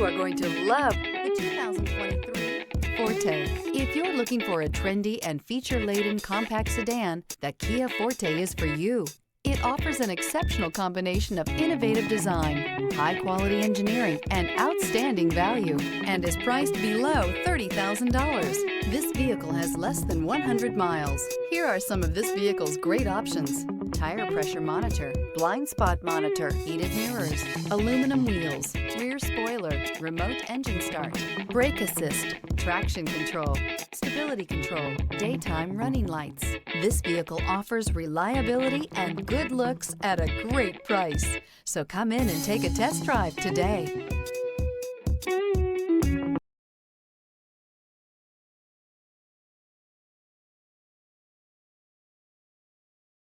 You are going to love the 2023 Forte. If you're looking for a trendy and feature-laden compact sedan, the Kia Forte is for you. It offers an exceptional combination of innovative design, high-quality engineering, and outstanding value, and is priced below $30,000. This vehicle has less than 100 miles. Here are some of this vehicle's great options: tire pressure monitor, blind spot monitor, heated mirrors, aluminum wheels, rear spoiler, remote engine start, brake assist, traction control, stability control, daytime running lights. This vehicle offers reliability and good looks at a great price. So come in and take a test drive today.